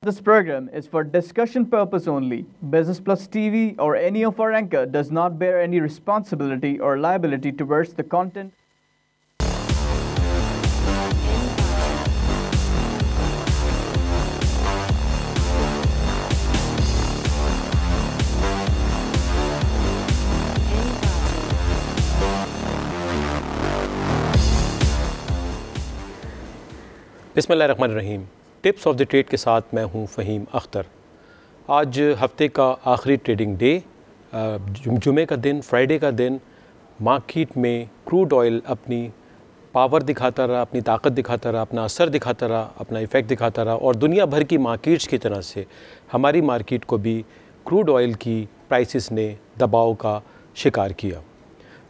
This program is for discussion purpose only. Business Plus TV or any of our anchor does not bear any responsibility or liability towards the content. बिस्मिल्लाहिर्रहमानिर्रहीम। Tips of the trade के साथ मैं हूं फ़हीम अख्तर। आज हफ्ते का आखिरी trading day, जुमे का दिन, फ्राइडे का दिन। मार्केट में क्रूड ऑयल अपनी पावर दिखाता रहा, अपनी ताकत दिखाता रहा, अपना असर दिखाता रहा, अपना इफ़ेक्ट दिखाता रहा और दुनिया भर की मार्केट्स की तरह से हमारी मार्केट को भी क्रूड ऑयल की प्राइसेस ने दबाव का शिकार किया।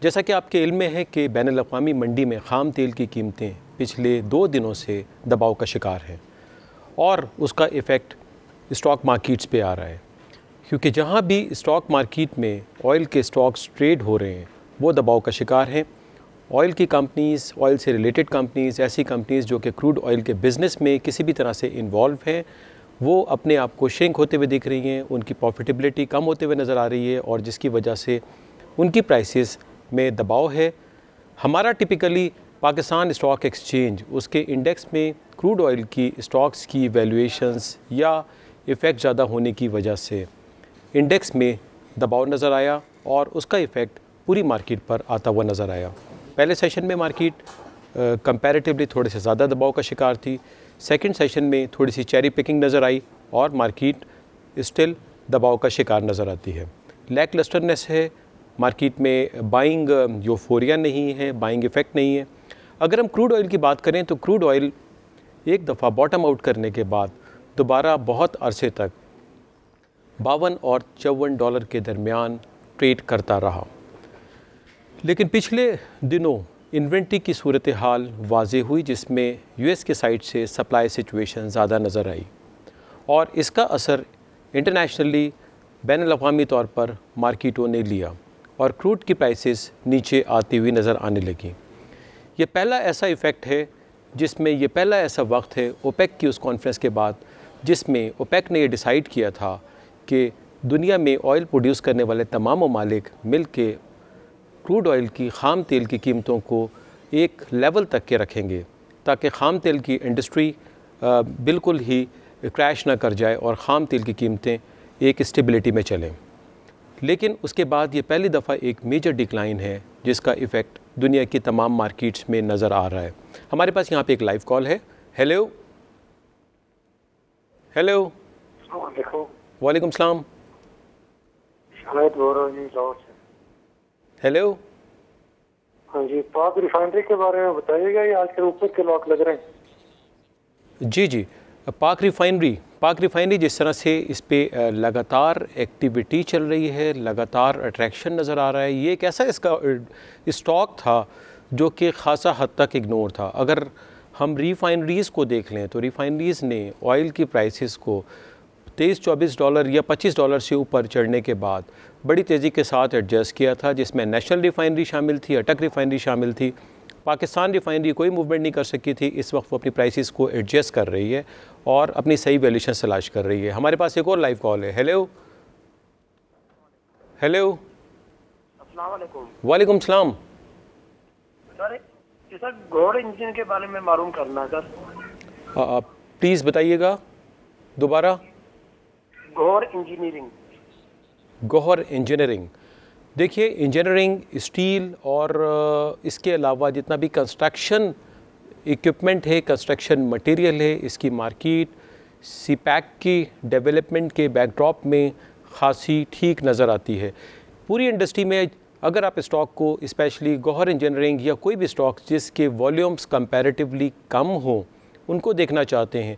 जैसा कि आपके इल्म में है कि बैनुल-अक़वामी मंडी में ख़ाम तेल की कीमतें पिछले 2 दिनों से दबाव का शिकार हैं और उसका इफ़ेक्ट स्टॉक मार्केट्स पे आ रहा है, क्योंकि जहाँ भी स्टॉक मार्केट में ऑयल के स्टॉक्स ट्रेड हो रहे हैं वो दबाव का शिकार हैं। ऑयल की कंपनीज़, ऑयल से रिलेटेड कंपनीज़, ऐसी कंपनीज़ जो कि क्रूड ऑयल के बिज़नेस में किसी भी तरह से इन्वॉल्व हैं, वो अपने आप को श्रिंक होते हुए दिख रही हैं, उनकी प्रॉफिटेबिलिटी कम होते हुए नज़र आ रही है और जिसकी वजह से उनकी प्राइसेस में दबाव है। हमारा टिपिकली पाकिस्तान स्टॉक एक्सचेंज, उसके इंडेक्स में क्रूड ऑयल की स्टॉक्स की वैल्यूएशंस या इफ़ेक्ट ज़्यादा होने की वजह से इंडेक्स में दबाव नज़र आया और उसका इफ़ेक्ट पूरी मार्केट पर आता हुआ नज़र आया। पहले सेशन में मार्केट कंपैरेटिवली थोड़े से ज़्यादा दबाव का शिकार थी। सेकंड सेशन में थोड़ी सी चेरी पिकिंग नज़र आई और मार्केट स्टिल दबाव का शिकार नज़र आती है। लैक लस्टरनेस है मार्केट में, बाइंग यूफोरिया नहीं है, बाइंग इफ़ेक्ट नहीं है। अगर हम क्रूड ऑयल की बात करें तो क्रूड ऑयल एक दफ़ा बॉटम आउट करने के बाद दोबारा बहुत अरसे तक 52 और $54 के दरमियान ट्रेड करता रहा, लेकिन पिछले दिनों इन्वेंट्री की सूरत हाल वाज़ेह हुई, जिसमें यूएस के साइड से सप्लाई सिचुएशन ज़्यादा नज़र आई और इसका असर इंटरनेशनली बैनुल-अक़वामी तौर पर मार्केटों ने लिया और क्रूड की प्राइसेस नीचे आती हुई नज़र आने लगी। ये पहला ऐसा इफ़ेक्ट है जिसमें ये पहला ऐसा वक्त है ओपेक की उस कॉन्फ्रेंस के बाद जिसमें ओपेक ने ये डिसाइड किया था कि दुनिया में ऑयल प्रोड्यूस करने वाले तमाम ममालिक मिल के क्रूड ऑयल की ख़ाम तेल की कीमतों को एक लेवल तक के रखेंगे ताकि ख़ाम तेल की इंडस्ट्री बिल्कुल ही क्रैश ना कर जाए और ख़ाम तेल की कीमतें एक स्टेबिलिटी में चलें। लेकिन उसके बाद ये पहली दफ़ा एक मेजर डिक्लाइन है जिसका इफ़ेक्ट दुनिया की तमाम मार्केट्स में नज़र आ रहा है। हमारे पास यहाँ पे एक लाइव कॉल है। हेलो हेलो, वालेकुम सलाम। हेलो, हाँ जी, पाक रिफाइनरी के बारे में बताइएगा, ये आजकल ऊपर के लॉक लग रहे हैं। जी जी, पाक रिफाइनरी जिस तरह से इस पर लगातार एक्टिविटी चल रही है, लगातार अट्रैक्शन नज़र आ रहा है। ये एक ऐसा इसका स्टॉक था जो कि ख़ासा हद तक इग्नोर था। अगर हम रिफाइनरीज़ को देख लें तो रिफाइनरीज़ ने ऑयल की प्राइसेस को $23-24 या $25 से ऊपर चढ़ने के बाद बड़ी तेज़ी के साथ एडजस्ट किया था, जिसमें नेशनल रिफाइनरी शामिल थी, अटक रिफाइनरी शामिल थी। पाकिस्तान रिफाइनरी कोई मूवमेंट नहीं कर सकी थी। इस वक्त वो अपनी प्राइसेस को एडजस्ट कर रही है और अपनी सही वैल्यूएशन तलाश कर रही है। हमारे पास एक और लाइव कॉल है। हेलो हेलो, अस्सलाम वालेकुम। वालेकुम सलाम। सर गौहर इंजन के बारे में मालूम करना सर। प्लीज़ बताइएगा दोबारा। गौहर इंजीनियरिंग। देखिए, इंजीनियरिंग, स्टील और इसके अलावा जितना भी कंस्ट्रक्शन इक्विपमेंट है, कंस्ट्रक्शन मटेरियल है, इसकी मार्केट सीपैक की डेवलपमेंट के बैकड्रॉप में खासी ठीक नज़र आती है। पूरी इंडस्ट्री में अगर आप स्टॉक को, स्पेशली गौहर इंजीनियरिंग या कोई भी स्टॉक जिसके वॉल्यूम्स कंपैरेटिवली कम हों, उनको देखना चाहते हैं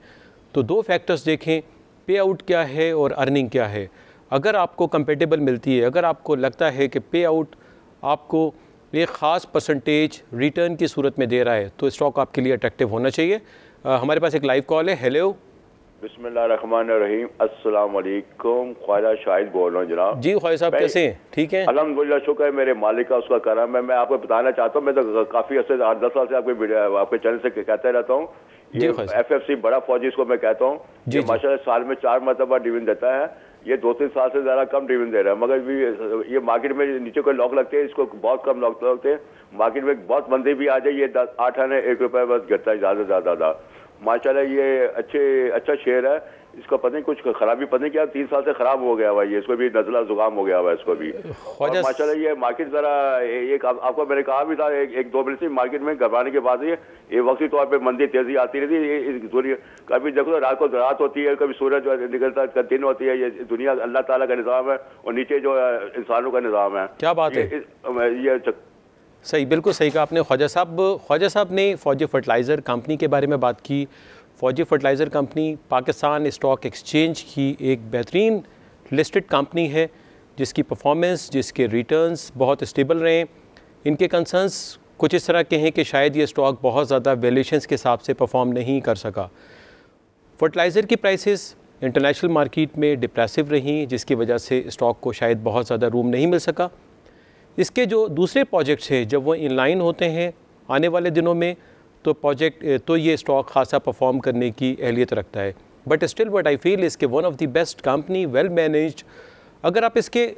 तो 2 फैक्टर्स देखें, पे आउट क्या है और अर्निंग क्या है। अगर आपको कंपेटेबल मिलती है, अगर आपको लगता है कि पे आउट आपको एक ख़ास परसेंटेज रिटर्न की सूरत में दे रहा है तो स्टॉक आपके लिए अट्रैक्टिव होना चाहिए। हमारे पास एक लाइव कॉल है। हेलो, बिस्मिल्लाहिर्रहमानिर्रहीम, अस्सलाम वालेकुम। ख्वाजा शाहिद बोल रहा हूँ जनाब। जी ख्वाजा साहब, कैसे हैं? ठीक है, अल्हम्दुलिल्लाह, शुक्र है मेरे मालिक का, उसका करम है। मैं आपको बताना चाहता हूँ, मैं तो काफ़ी अर्से 8-10 साल से आपके चैनल से कहता रहता हूँ, ये FFC बड़ा फौजी इसको मैं कहता हूँ, ये माशाल्लाह साल में 4 मरतबा डिविडेंड देता है। ये 2-3 साल से ज़्यादा कम डिविडेंड दे रहा है, मगर भी ये मार्केट में नीचे कोई लॉक लगते हैं, इसको बहुत कम लॉक लगते हैं। मार्केट में बहुत मंदी भी आ जाए, ये 8 आने 1 रुपये बस गिरता है ज़्यादा से ज़्यादा। माशाल्लाह ये अच्छा शेयर है। इसका पता नहीं कुछ खराबी पता नहीं क्या 3 साल से खराब हो गया हुआ, ये इसको भी नज़ला जुकाम हो गया हुआ इसको भी। और माशाल्लाह ये मार्केट ज़रा एक आपको मैंने कहा भी था एक 2 मिनट से मार्केट में घबराने के बाद ये वक्ती तौर पे मंदी तेजी आती रहती है। कभी देखो तो रात को रात होती है, कभी सूरज निकलता है, दिन होती है। ये दुनिया अल्लाह ताला का निज़ाम है और नीचे जो इंसानों का निज़ाम है। क्या बात है, ये सही, बिल्कुल सही कहा आपने। ख्वाजा साहब ने फौजी फर्टिलाइज़र कंपनी के बारे में बात की। फौजी fertiliser company Pakistan stock exchange की एक बेहतरीन लिस्टेड कंपनी है, जिसकी परफॉर्मेंस, जिसके रिटर्न्स बहुत स्टेबल रहे। इनके कंसर्न्स कुछ इस तरह के हैं कि शायद ये स्टॉक बहुत ज़्यादा वैल्यूएशंस के हिसाब से परफॉर्म नहीं कर सका। फर्टिलाइज़र की प्राइसेस इंटरनेशनल मार्केट में डिप्रेसिव रहीं, जिसकी वजह से स्टॉक को शायद बहुत ज़्यादा रूम नहीं मिल सका। इसके जो दूसरे प्रोजेक्ट्स हैं जब वो इनलाइन होते हैं आने वाले दिनों में तो ये स्टॉक खासा परफॉर्म करने की अहलियत रखता है। But still what I feel is के one of the best company, well managed. अगर आप इसके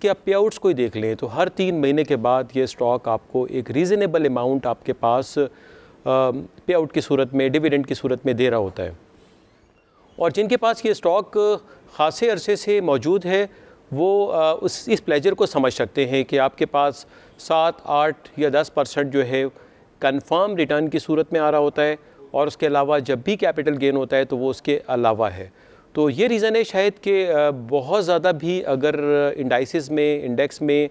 आप पे आउट्स को ही देख लें तो हर 3 महीने के बाद ये स्टॉक आपको एक रीज़नेबल अमाउंट आपके पास पे आउट की सूरत में, डिविडेंड की सूरत में दे रहा होता है। और जिनके पास ये स्टॉक खासे अरसे से मौजूद है वो इस प्लेजर को समझ सकते हैं कि आपके पास 7, 8 या 10% जो है कंफर्म रिटर्न की सूरत में आ रहा होता है, और उसके अलावा जब भी कैपिटल गेन होता है तो वो उसके अलावा है। तो ये रीज़न है शायद कि बहुत ज़्यादा भी अगर इंडेक्स में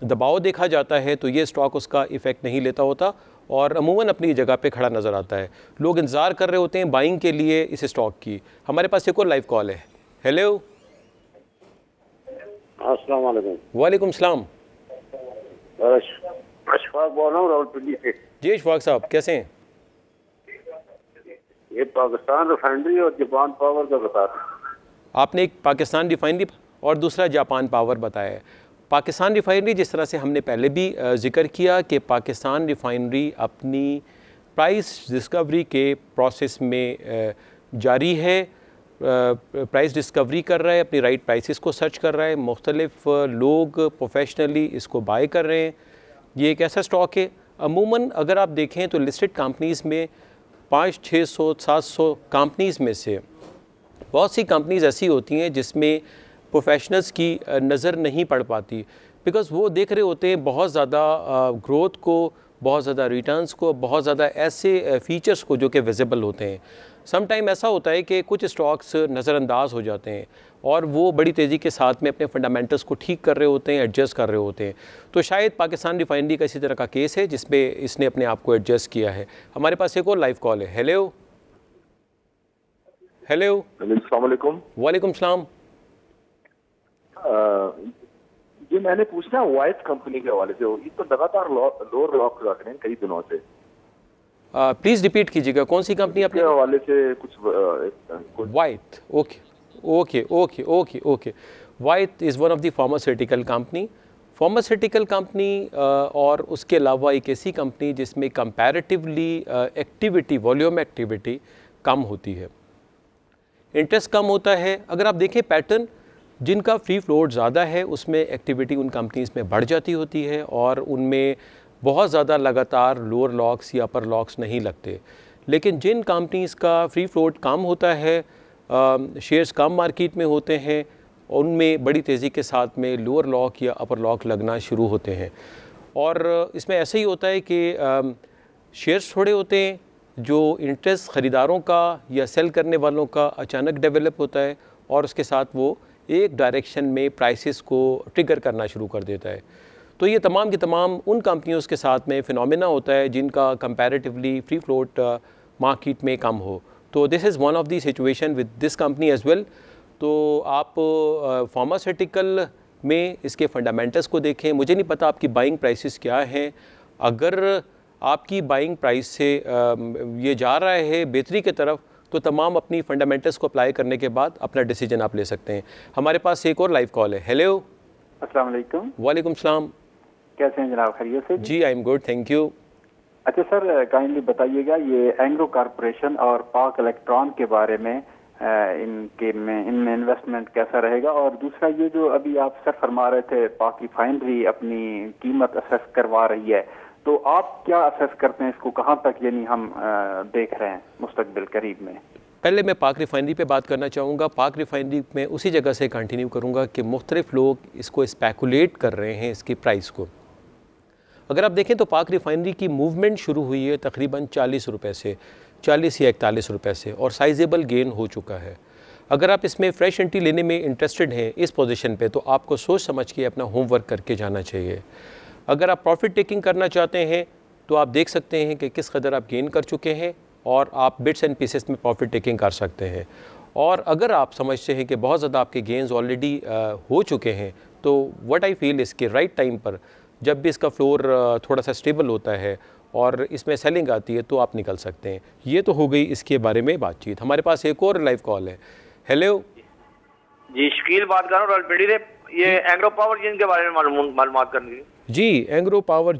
दबाव देखा जाता है तो ये स्टॉक उसका इफ़ेक्ट नहीं लेता होता और अमूमन अपनी जगह पे खड़ा नज़र आता है। लोग इंतज़ार कर रहे होते हैं बाइंग के लिए इस स्टॉक की। हमारे पास एक और लाइव कॉल है। हेलो, अस्सलाम वालेकुम। वालेकुम सलाम। अशफाक बोल रहा हूँ रावलपिंडी से। जी अशफाक साहब, कैसे हैं? ये पाकिस्तान रिफाइनरी और जापान पावर का बता रहा हूँ। आपने एक पाकिस्तान रिफाइनरी और दूसरा जापान पावर बताया है। पाकिस्तान रिफाइनरी, जिस तरह से हमने पहले भी जिक्र किया कि पाकिस्तान रिफाइनरी अपनी प्राइस डिस्कवरी के प्रोसेस में जारी है, प्राइस डिस्कवरी कर रहा है, अपनी राइट प्राइसेस को सर्च कर रहा है। मुख्तलिफ लोग प्रोफेशनली इसको बाय कर रहे हैं। ये एक ऐसा स्टॉक है, अमूमन अगर आप देखें तो लिस्टेड कंपनीज़ में 500, 600, 700 कंपनीज़ में से बहुत सी कंपनीज़ ऐसी होती हैं जिसमें प्रोफेशनल्स की नज़र नहीं पड़ पाती, बिकॉज़ वो देख रहे होते हैं बहुत ज़्यादा ग्रोथ को, बहुत ज़्यादा रिटर्न्स को, बहुत ज़्यादा ऐसे फीचर्स को जो कि विजिबल होते हैं। सम टाइम ऐसा होता है कि कुछ स्टॉक्स नज़रअंदाज हो जाते हैं और वो बड़ी तेज़ी के साथ में अपने फंडामेंटल्स को ठीक कर रहे होते हैं, एडजस्ट कर रहे होते हैं। तो शायद पाकिस्तान रिफाइनरी का इसी तरह का केस है जिसमें इसने अपने आप को एडजस्ट किया है। हमारे पास एक और लाइव कॉल है। हेलो हेलो, अस्सलाम वालेकुम। वालेकुम सलाम। जी मैंने पूछना वाइट कंपनी के हवाले से, ये तो लगातार लोअर लॉक रख रहे हैं कई दिनों से। प्लीज़ रिपीट कीजिएगा, कौन सी कंपनी आपने? हवाले से कुछ white. Okay. White is one of the pharmaceutical company और उसके अलावा एक ऐसी कंपनी जिसमें कंपैरेटिवली एक्टिविटी, वॉल्यूम एक्टिविटी कम होती है, इंटरेस्ट कम होता है। अगर आप देखें पैटर्न, जिनका फ्री फ्लोट ज़्यादा है उसमें एक्टिविटी उन कंपनीज़ में बढ़ जाती होती है और उनमें बहुत ज़्यादा लगातार लोअर लॉक्स या अपर लॉक्स नहीं लगते। लेकिन जिन कंपनीज़ का फ्री फ्लोट कम होता है, शेयर्स कम मार्केट में होते हैं, उनमें बड़ी तेज़ी के साथ में लोअर लॉक या अपर लॉक लगना शुरू होते हैं। और इसमें ऐसे ही होता है कि शेयर्स थोड़े होते हैं, जो इंटरेस्ट ख़रीदारों का या सेल करने वालों का अचानक डेवलप होता है और उसके साथ वो एक डायरेक्शन में प्राइसेस को ट्रिगर करना शुरू कर देता है। तो ये तमाम की तमाम उन कंपनियों के साथ में फ़िनोमेना होता है जिनका कंपैरेटिवली फ्री फ्लोट मार्केट में कम हो। तो this is one of the situation with this company as well. तो आप फार्मास्यूटिकल में इसके फंडामेंटल्स को देखें। मुझे नहीं पता आपकी बाइंग प्राइसेस क्या हैं। अगर आपकी बाइंग प्राइस से ये जा रहा है बेहतरी की तरफ तो तमाम अपनी फंडामेंटल्स को अप्लाई करने के बाद अपना डिसीजन आप ले सकते हैं। हमारे पास एक और लाइव कॉल है। हेलो, अस्सलाम वालेकुम। वालेकुम सलाम। कैसे हैं जनाब, खैरियत से? जी I am good, thank you. अच्छा सर, काइंडली बताइएगा ये एंग्रो कॉरपोरेशन और पाक इलेक्ट्रॉन के बारे में, इनमें इन्वेस्टमेंट कैसा रहेगा? और दूसरा ये जो अभी आप सर फरमा रहे थे पाक रिफाइनरी अपनी कीमत असेस करवा रही है, तो आप क्या असेस करते हैं इसको, कहाँ तक यानी हम देख रहे हैं मुस्तकबिल करीब में? पहले मैं पाक रिफाइनरी पे बात करना चाहूँगा। पाक रिफाइनरी में उसी जगह से कंटिन्यू करूँगा कि मुख्तलिफ लोग इसको स्पेकुलेट कर रहे हैं इसकी प्राइस को। अगर आप देखें तो पाक रिफाइनरी की मूवमेंट शुरू हुई है तकरीबन 40 रुपये से, 40 या 41 रुपये से, और साइजेबल गेन हो चुका है। अगर आप इसमें फ्रेश एंट्री लेने में इंटरेस्टेड हैं इस पोजीशन पे, तो आपको सोच समझ के अपना होमवर्क करके जाना चाहिए। अगर आप प्रॉफिट टेकिंग करना चाहते हैं तो आप देख सकते हैं कि किस कदर आप गेन कर चुके हैं और आप बिट्स एंड पीसेस में प्रॉफिट टेकिंग कर सकते हैं। और अगर आप समझते हैं कि बहुत ज़्यादा आपके गेंस ऑलरेडी हो चुके हैं, तो व्हाट आई फील इसके राइट टाइम पर, जब भी इसका फ्लोर थोड़ा सा स्टेबल होता है और इसमें सेलिंग आती है, तो आप निकल सकते हैं। ये तो हो गई इसके बारे में बातचीत। हमारे पास एक और लाइव कॉल है। हेलो जी, शकील बात कर रहा हूँ से। ये एंग्रो पावर जेन के बारे में मालूमात करनी थी। जी, Engro power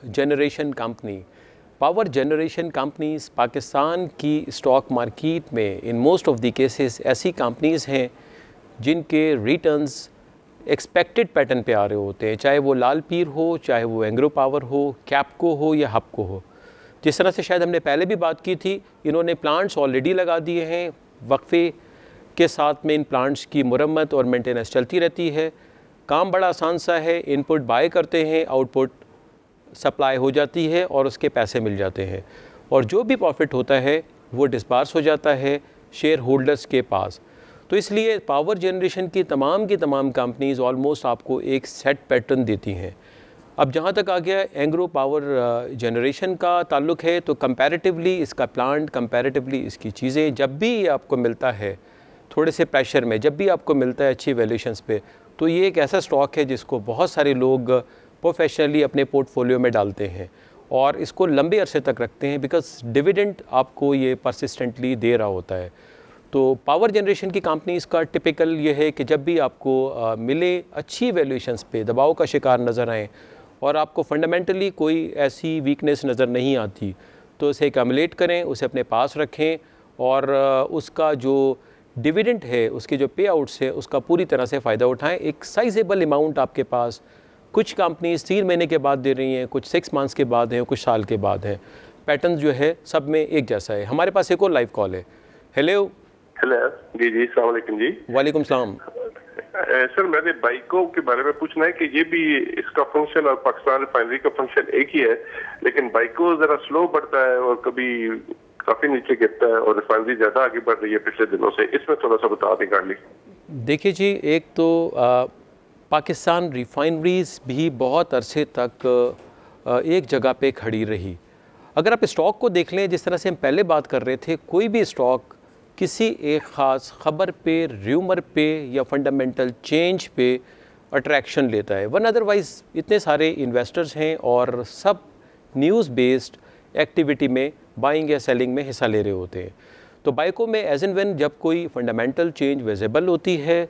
generation company, power generation companies Pakistan की स्टॉक मार्केट में in most of the cases ऐसी कंपनीज़ हैं जिनके रिटर्न्स एक्सपेक्टेड पैटर्न पे आ रहे होते हैं, चाहे वो लाल पीर हो, चाहे वो एंग्रो पावर हो, कैपको हो या हबको हो। जिस तरह से शायद हमने पहले भी बात की थी, इन्होंने प्लांट्स ऑलरेडी लगा दिए हैं, वक्फे के साथ में इन प्लांट्स की मुरम्मत और मेंटेनेंस चलती रहती है। काम बड़ा आसान सा है, इनपुट बाय करते हैं, आउटपुट सप्लाई हो जाती है और उसके पैसे मिल जाते हैं, और जो भी प्रॉफिट होता है वो डिस्बार्स हो जाता है शेयर होल्डर्स के पास। तो इसलिए पावर जनरेशन की तमाम कंपनीज़ ऑलमोस्ट आपको एक सेट पैटर्न देती हैं। अब जहाँ तक आ गया एंग्रो पावर जनरेशन का ताल्लुक़ है, तो कंपैरेटिवली इसका प्लांट, कंपैरेटिवली इसकी चीज़ें जब भी आपको मिलता है थोड़े से प्रेशर में, जब भी आपको मिलता है अच्छी वैल्यूशंस पे, तो ये एक ऐसा स्टॉक है जिसको बहुत सारे लोग प्रोफेशनली अपने पोर्टफोलियो में डालते हैं और इसको लंबे अरसे तक रखते हैं, बिकॉज डिविडेंड आपको ये परसिस्टेंटली दे रहा होता है। तो पावर जनरेशन की कंपनीज़ का टिपिकल ये है कि जब भी आपको मिले अच्छी वैल्यूएशंस पे दबाव का शिकार नज़र आए और आपको फंडामेंटली कोई ऐसी वीकनेस नज़र नहीं आती, तो उसे एक्यूमुलेट करें, उसे अपने पास रखें और उसका जो डिविडेंड है, उसके जो पे आउट्स है, उसका पूरी तरह से फ़ायदा उठाएं। एक साइजेबल अमाउंट आपके पास, कुछ कंपनीज़ 3 महीने के बाद दे रही हैं, कुछ 6 मंथ्स के बाद हैं, कुछ साल के बाद हैं। पैटर्न जो है सब में एक जैसा है। हमारे पास एक और लाइव कॉल है। हेलो जी, अस्सलाम वालेकुम जी। वालेकुम सलाम। सर, मैंने बाइको के बारे में पूछना है कि ये भी इसका फंक्शन और पाकिस्तान रिफाइनरी का फंक्शन एक ही है, लेकिन बाइको ज़रा स्लो बढ़ता है और कभी काफ़ी नीचे गिरता है और रिफाइनरी ज़्यादा आगे बढ़ रही है पिछले दिनों से। इसमें थोड़ा सा बता दें काइंडली। देखिए जी, एक तो पाकिस्तान रिफाइनरीज़ भी बहुत अरसे तक एक जगह पे खड़ी रही। अगर आप स्टॉक को देख लें, जिस तरह से हम पहले बात कर रहे थे, कोई भी स्टॉक किसी एक ख़ास ख़बर पे, र्यूमर पे या फंडामेंटल चेंज पे अट्रैक्शन लेता है, वन अदरवाइज़ इतने सारे इन्वेस्टर्स हैं और सब न्यूज़ बेस्ड एक्टिविटी में बाइंग या सेलिंग में हिस्सा ले रहे होते हैं। तो बाइको में एज एंड व्हेन जब कोई फंडामेंटल चेंज विजिबल होती है,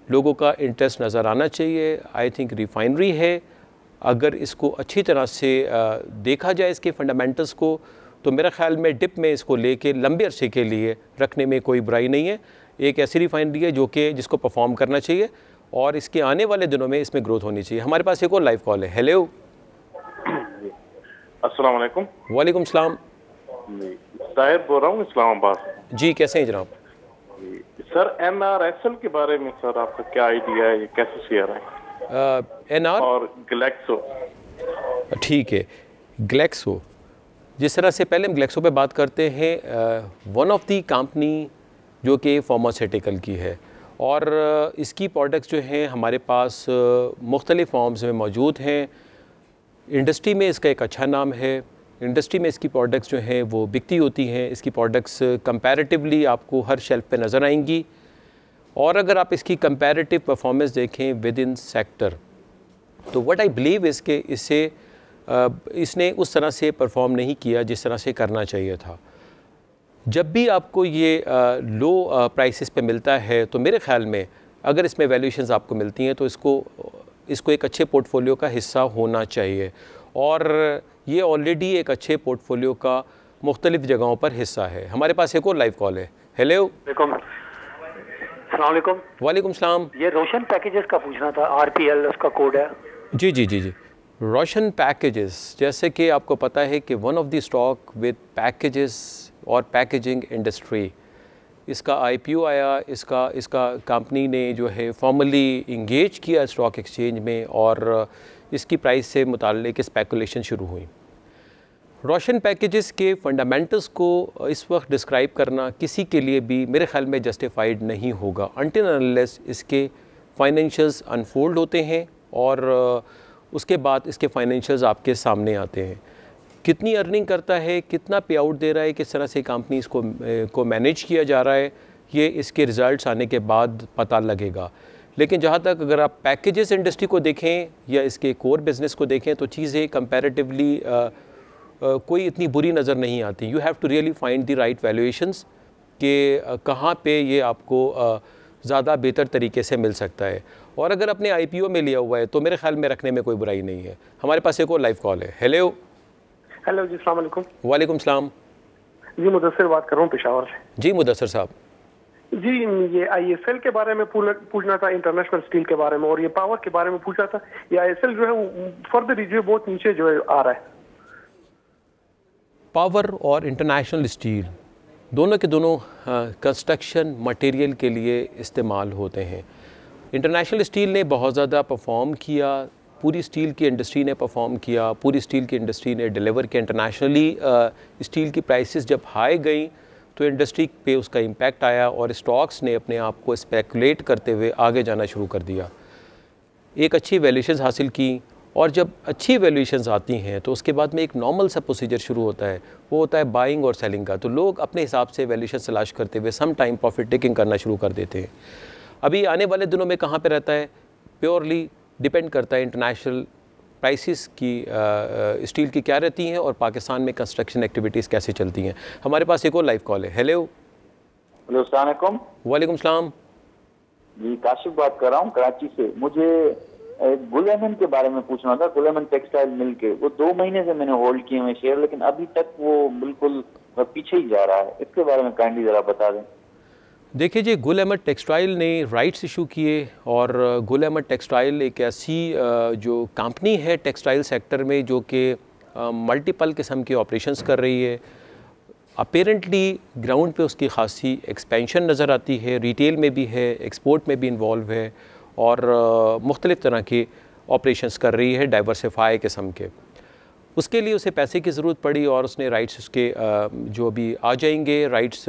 लोगों का इंटरेस्ट नज़र आना चाहिए। आई थिंक रिफाइनरी है, अगर इसको अच्छी तरह से देखा जाए इसके फंडामेंटल्स को, तो मेरा ख़्याल में डिप में इसको लेके लंबे अरसे के लिए रखने में कोई बुराई नहीं है। एक ऐसी रिफाइनरी है जो कि जिसको परफॉर्म करना चाहिए और इसके आने वाले दिनों में इसमें ग्रोथ होनी चाहिए। हमारे पास एक और लाइव कॉल है। हेलो, अस्सलाम वालेकुम। वालेकुम सलाम। साहिब बोल रहा हूँ इस्लामाबाद। जी, कैसे हैं जनाब? सर, NRSL के बारे में सर आपका क्या आइडिया है, ये कैसे शेयर है? NR और ग्लेक्सो। ठीक है, ग्लेक्सो, जिस तरह से पहले हम ग्लेक्सो पे बात करते हैं, वन ऑफ दी कंपनी जो कि फार्मास्यूटिकल की है और इसकी प्रोडक्ट्स जो हैं हमारे पास मुख्तलिफ़ फॉर्म्स में मौजूद हैं। इंडस्ट्री में इसका एक अच्छा नाम है, इंडस्ट्री में इसकी प्रोडक्ट्स जो हैं वो बिकती होती हैं। इसकी प्रोडक्ट्स कंपैरेटिवली आपको हर शेल्फ पे नज़र आएंगी और अगर आप इसकी कंपैरेटिव परफॉर्मेंस देखें विद इन सेक्टर, तो व्हाट आई बिलीव इसके इससे इसने उस तरह से परफॉर्म नहीं किया जिस तरह से करना चाहिए था। जब भी आपको ये लो प्राइसेस पे मिलता है, तो मेरे ख़्याल में अगर इसमें वैल्यूएशंस आपको मिलती हैं तो इसको एक अच्छे पोर्टफोलियो का हिस्सा होना चाहिए। और ये ऑलरेडी एक अच्छे पोर्टफोलियो का मुख्तलिफ जगहों पर हिस्सा है। हमारे पास एक और लाइव कॉल है। हेलो, अस्सलामुअलैकुम। वालेकुम सलाम। ये रोशन पैकेजेस का पूछना था, RPL उसका कोड है। जी जी जी जी, रोशन पैकेजेस, जैसे कि आपको पता है कि one of the stock with packages और पैकेजिंग इंडस्ट्री, इसका IPO आया, इसका कंपनी ने जो है फॉर्मली इंगेज किया स्टॉक एक्सचेंज में और इसकी प्राइस से मुताल्लिक स्पेकुलेशन शुरू हुई। रोशन पैकेजेस के फंडामेंटल्स को इस वक्त डिस्क्राइब करना किसी के लिए भी मेरे ख्याल में जस्टिफाइड नहीं होगा अनटिल अनलेस इसके फाइनेंशियल्स अनफोल्ड होते हैं और उसके बाद इसके फाइनेंशियल्स आपके सामने आते हैं। कितनी अर्निंग करता है, कितना पे आउट दे रहा है, किस तरह से कंपनी को मैनेज किया जा रहा है, ये इसके रिज़ल्ट्स आने के बाद पता लगेगा। लेकिन जहाँ तक अगर आप पैकेजेस इंडस्ट्री को देखें या इसके कोर बिज़नेस को देखें तो चीज़ें कंपैरेटिवली कोई इतनी बुरी नज़र नहीं आती। You have to really find the right valuations कि कहाँ पे ये आपको ज़्यादा बेहतर तरीके से मिल सकता है। और अगर अपने IPO में लिया हुआ है तो मेरे ख्याल में रखने में कोई बुराई नहीं है। हमारे पास एक और लाइव कॉल है। हेलो हेलो जी, अस्सलाम वालेकुम। वालेकुम सलाम जी, मुदस्सिर बात कर रहा हूँ पेशावर से। जी मुदस्सिर साहब। जी, ये ISL के बारे में पूछना था, इंटरनेशनल स्टील के बारे में, और ये पावर के बारे में पूछना था। ये ISL जो है वो फर्दर रिव्यू बहुत नीचे जो है आ रहा है। पावर और इंटरनेशनल स्टील दोनों के दोनों कंस्ट्रक्शन मटेरियल के लिए इस्तेमाल होते हैं। इंटरनेशनल स्टील ने बहुत ज़्यादा परफॉर्म किया, पूरी स्टील की इंडस्ट्री ने परफॉर्म किया, पूरी स्टील की इंडस्ट्री ने डिलीवर किया। इंटरनेशनली स्टील की प्राइसेस जब हाई गई तो इंडस्ट्री पे उसका इम्पैक्ट आया और स्टॉक्स ने अपने आप को स्पेकुलेट करते हुए आगे जाना शुरू कर दिया। एक अच्छी वैल्यूएशंस हासिल की और जब अच्छी वैल्यूएशंस आती हैं तो उसके बाद में एक नॉर्मल सा प्रोसीजर शुरू होता है, वो होता है बाइंग और सेलिंग का। तो लोग अपने हिसाब से वैल्यूएशन तलाश करते हुए सम टाइम प्रॉफिट टेकिंग करना शुरू कर देते हैं। अभी आने वाले दिनों में कहाँ पे रहता है, प्योरली डिपेंड करता है इंटरनेशनल प्राइसेस की, स्टील की क्या रहती हैं और पाकिस्तान में कंस्ट्रक्शन एक्टिविटीज़ कैसे चलती हैं। हमारे पास एक और लाइव कॉल है। हेलो हेलो, अस्सलाम वालेकुम। वालेकुम सलाम जी, काशिफ बात कर रहा हूँ कराची से। मुझे गुलेमन के बारे में पूछना था। गुलेमन टेक्सटाइल मिल के वो 2 महीने से मैंने होल्ड किए हुए शेयर, लेकिन अभी तक वो बिल्कुल पीछे ही जा रहा है। इसके बारे में काइंडली ज़रा बता दें। देखिए जी, गुल अहमद टेक्सटाइल ने राइट्स इशू किए और गुल अहमद टेक्सटाइल एक ऐसी जो कंपनी है टेक्सटाइल सेक्टर में जो कि मल्टीपल किस्म के ऑपरेशंस कर रही है। अपेरेंटली ग्राउंड पे उसकी खासी एक्सपेंशन नज़र आती है, रिटेल में भी है, एक्सपोर्ट में भी इन्वॉल्व है और मुख्तलिफ़ तरह के ऑपरेशंस कर रही है डाइवर्सिफाई किस्म के। उसके लिए उसे पैसे की ज़रूरत पड़ी और उसने राइट्स उसके जो अभी आ जाएंगे राइट्स,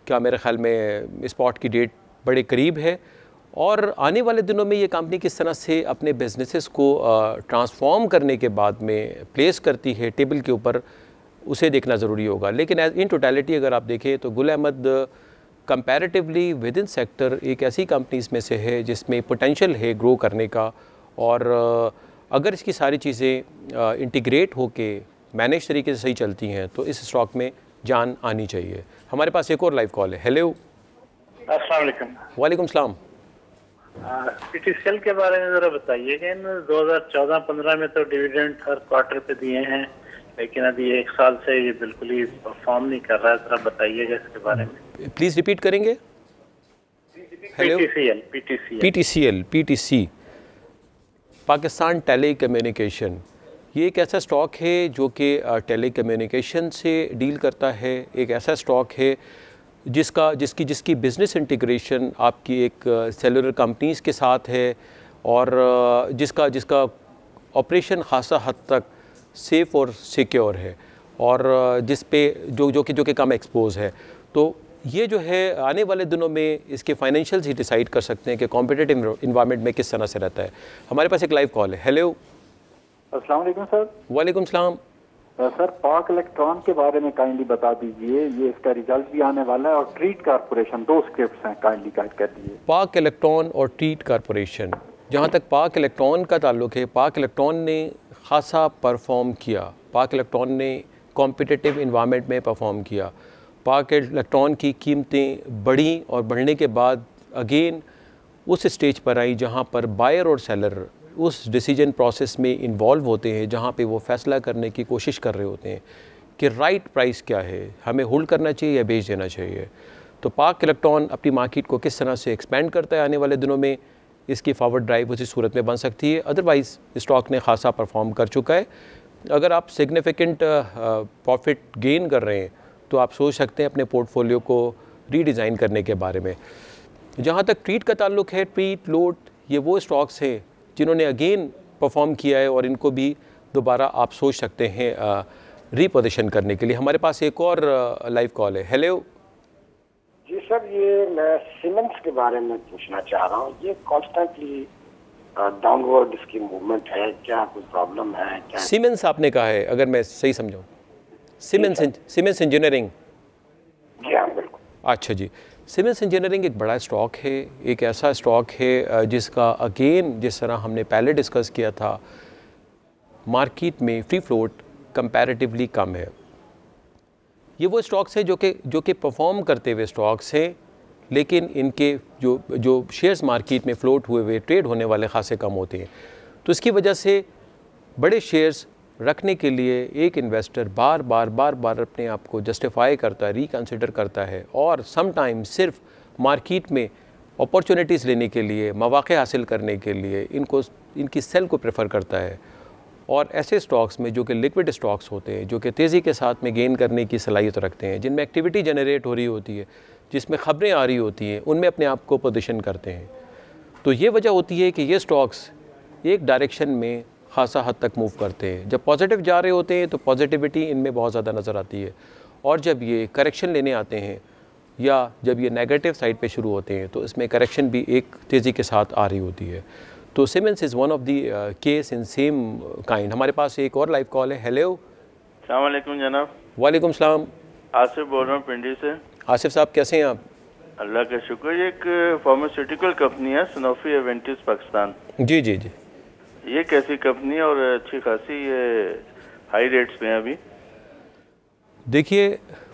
क्या मेरे ख़्याल में स्पॉट की डेट बड़े करीब है और आने वाले दिनों में ये कंपनी किस तरह से अपने बिजनेसेस को ट्रांसफॉर्म करने के बाद में प्लेस करती है टेबल के ऊपर, उसे देखना ज़रूरी होगा। लेकिन इन टोटलिटी अगर आप देखें तो Gul Ahmed comparatively within sector एक ऐसी कंपनीज़ में से है जिसमें पोटेंशियल है ग्रो करने का और अगर इसकी सारी चीज़ें इंटीग्रेट होके मैनेज तरीके से सही चलती हैं तो इस स्टॉक में जान आनी चाहिए। हमारे पास एक और लाइव कॉल है। हेलो अस्सलाम वालेकुम। वालेकुम सलाम। PTCL के बारे में ज़रा बताइएगा। इन 2014-15 में तो डिविडेंड हर क्वार्टर पे दिए हैं, लेकिन अभी 1 साल से ये बिल्कुल ही परफॉर्म नहीं कर रहा है। ज़रा बताइएगा इसके बारे में। प्लीज़ रिपीट करेंगे। PTCL पाकिस्तान टेली कम्युनिकेशन, ये एक ऐसा स्टॉक है जो कि टेली कम्युनिकेशन से डील करता है। एक ऐसा स्टॉक है जिसकी बिज़नेस इंटीग्रेशन आपकी एक सेलुलर कंपनीज़ के साथ है और जिसका ऑपरेशन खासा हद तक सेफ़ और सिक्योर है और जिस पे जो कि कम एक्सपोज है। तो ये जो है आने वाले दिनों में इसके फाइनेंशियल्स ही डिसाइड कर सकते हैं कि कॉम्पिटिटिव इन्वायरमेंट में किस तरह से रहता है। हमारे पास एक लाइव कॉल है। हेलो अस्सलाम वालेकुम सर। वालेकुम सलाम। सर पाक इलेक्ट्रॉन के बारे में काइंडली बता दीजिए, ये इसका रिजल्ट भी आने वाला है और ट्रीट कॉर्पोरेशन, 2 स्क्रिप्ट्स हैं, काइंडली गाइड कर दीजिए। पाक इलेक्ट्रॉन और ट्रीट कॉर्पोरेशन, जहाँ तक पाक इलेक्ट्रॉन का ताल्लुक है, पाक इलेक्ट्रॉन ने खासा परफॉर्म किया। पाक इलेक्ट्रॉन ने कॉम्पिटिटिव इन्वायरमेंट में परफॉर्म किया। पाक इलेक्ट्रॉन की कीमतें बढ़ी और बढ़ने के बाद अगेन उस स्टेज पर आई जहाँ पर बायर और सेलर उस डिसीजन प्रोसेस में इन्वॉल्व होते हैं जहाँ पे वो फ़ैसला करने की कोशिश कर रहे होते हैं कि राइट प्राइस क्या है, हमें होल्ड करना चाहिए या बेच देना चाहिए। तो पाक इलेक्ट्रॉन अपनी मार्केट को किस तरह से एक्सपेंड करता है आने वाले दिनों में, इसकी फॉरवर्ड ड्राइव उसी सूरत में बन सकती है। अदरवाइज़ स्टॉक ने खासा परफॉर्म कर चुका है। अगर आप सिग्निफिकेंट प्रॉफिट गेन कर रहे हैं तो आप सोच सकते हैं अपने पोर्टफोलियो को रीडिज़ाइन करने के बारे में। जहाँ तक ट्रीट का ताल्लुक है, ट्रीट, लोट, ये वो स्टॉक्स हैं जिन्होंने अगेन परफॉर्म किया है और इनको भी दोबारा आप सोच सकते हैं रीपोजिशन करने के लिए। हमारे पास एक और लाइव कॉल है। हेलो जी सर, ये मैं सीमेंस के बारे में पूछना चाह रहा हूँ। ये कॉन्स्टेंटली डाउनवर्ड इसकी मूवमेंट है, क्या कोई प्रॉब्लम है क्या? सीमेंस आपने कहा है, अगर मैं सही समझाऊँ, सीमेंस इंजीनियरिंग। जी हाँ बिल्कुल। अच्छा जी, सीमेंस इंजीनियरिंग एक बड़ा स्टॉक है, एक ऐसा स्टॉक है जिसका अगेन जिस तरह हमने पहले डिस्कस किया था, मार्केट में फ्री फ्लोट कंपैरेटिवली कम है। ये वो स्टॉक्स हैं जो कि परफॉर्म करते हुए स्टॉक्स हैं, लेकिन इनके जो शेयर्स मार्केट में फ्लोट हुए ट्रेड होने वाले खासे कम होते हैं। तो इसकी वजह से बड़े शेयर्स रखने के लिए एक इन्वेस्टर बार बार अपने आप को जस्टिफाई करता है, रिकन्सिडर करता है और समटाइम सिर्फ मार्केट में अपॉर्चुनिटीज़ लेने के लिए, मौक़े हासिल करने के लिए इनकी सेल को प्रेफर करता है। और ऐसे स्टॉक्स में जो कि लिक्विड स्टॉक्स होते हैं, जो कि तेज़ी के साथ में गेन करने की सलाहियत रखते हैं, जिनमें एक्टिविटी जनरेट हो रही होती है, जिसमें ख़बरें आ रही होती हैं, उनमें अपने आप को पोजीशन करते हैं। तो ये वजह होती है कि ये स्टॉक्स एक डायरेक्शन में खासा हद तक मूव करते हैं। जब पॉजिटिव जा रहे होते हैं तो पॉजिटिविटी इनमें बहुत ज़्यादा नज़र आती है, और जब ये करेक्शन लेने आते हैं या जब ये नेगेटिव साइड पे शुरू होते हैं तो इसमें करेक्शन भी एक तेज़ी के साथ आ रही होती है। तो siemens is one of the case in same kind. हमारे पास एक और लाइव कॉल है। हेलो, अस्सलाम वालेकुम जनाब। वालेकुम सलाम। आसिफ बोल रहा हूँ पिंडी से। आसिफ साहब कैसे हैं आप? अल्लाह का शुक्र। ये एक फार्मास्यूटिकल कंपनी है, सनोफी एवेंटिस पाकिस्तान। जी जी जी। ये कैसी कंपनी है और अच्छी खासी ये हाई रेट्स पे है अभी? देखिए,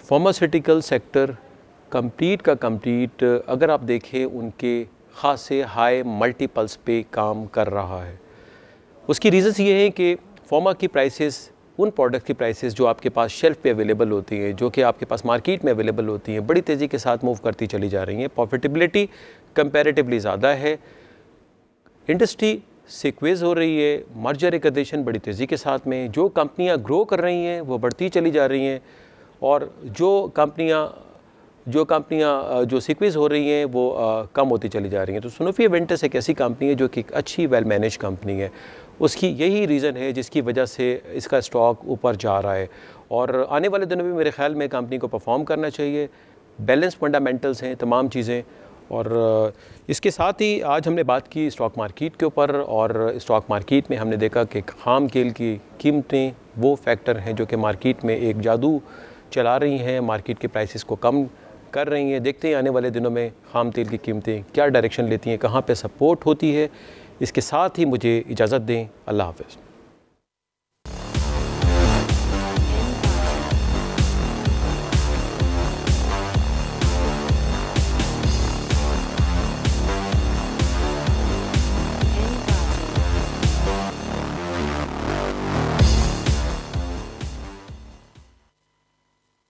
फार्मास्यूटिकल सेक्टर कंप्लीट अगर आप देखें उनके ख़ासे हाई मल्टीपल्स पे काम कर रहा है। उसकी रीज़न्स ये हैं कि फार्मा की प्राइसेस, उन प्रोडक्ट की प्राइसेस जो आपके पास शेल्फ पे अवेलेबल होती हैं, जो कि आपके पास मार्केट में अवेलेबल होती हैं, बड़ी तेज़ी के साथ मूव करती चली जा रही हैं। प्रॉफिटेबिलिटी कंपैरेटिवली ज़्यादा है, इंडस्ट्री सिक्वेज हो रही है, मर्जर एक्विजिशन बड़ी तेज़ी के साथ में, जो कंपनियां ग्रो कर रही हैं वो बढ़ती चली जा रही हैं, और जो कंपनियां जो सिक्वेज हो रही हैं वो कम होती चली जा रही हैं। तो सनोफी एवेंटिस एक ऐसी कंपनी है जो कि एक अच्छी वेल मैनेज कंपनी है। उसकी यही रीज़न है जिसकी वजह से इसका स्टॉक ऊपर जा रहा है, और आने वाले दिनों में मेरे ख्याल में कंपनी को परफॉर्म करना चाहिए। बैलेंस फंडामेंटल्स हैं तमाम चीज़ें। और इसके साथ ही आज हमने बात की स्टॉक मार्केट के ऊपर, और स्टॉक मार्केट में हमने देखा कि खाम तेल की कीमतें वो फैक्टर हैं जो कि मार्केट में एक जादू चला रही हैं, मार्केट के प्राइसेस को कम कर रही हैं। देखते हैं आने वाले दिनों में खाम तेल की कीमतें क्या डायरेक्शन लेती हैं, कहाँ पे सपोर्ट होती है। इसके साथ ही मुझे इजाज़त दें। अल्लाह हाफ़िज़।